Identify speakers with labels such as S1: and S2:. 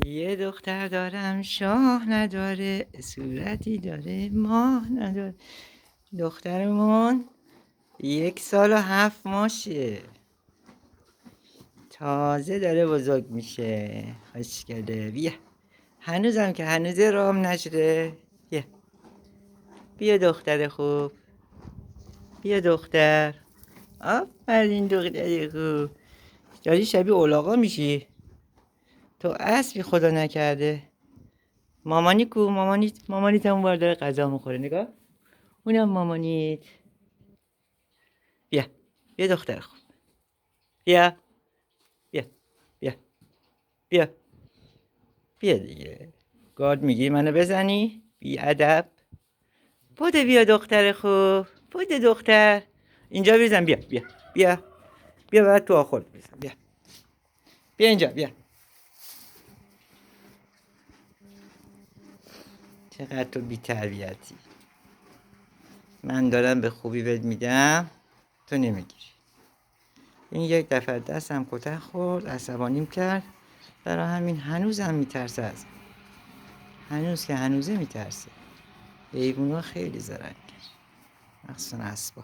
S1: یه دختر دارم شاه نداره، صورتی داره ماه نداره. دخترمون 1 سال و 7 ماهشه، تازه داره بزرگ میشه. خوشگله. بیا، هنوزم که هنوز رام نشده. بیا بیا دختر خوب، بیا دختر. آفرین دختر خوب. داری شبیه اولاغا میشی. تو اسبی خدا نکرده. مامانی کو؟ مامانیت هم بار داره غذا میخوره. نگاه، اونم مامانیت. بیا بیا دختر خوب، بیا بیا بیا بیا بیا دیگه. گارد میگی منو بزنی؟ بی ادب. بوده بیا دختر خوب، بوده دختر. اینجا بزن. بیا بیا بیا بیا بعد تو آخر بزن. بیا بیا اینجا. بیا. چقدر تو بی تربیتی. من دارم به خوبی بهت میدم، تو نمیگیری. این یک دفعه دستم کتک خورد، عصبانیم کرد. برای همین هنوزم میترسه از من. هنوز که هنوزه میترسه. حیوونا خیلی زرنگه، مخصوصا اسبا.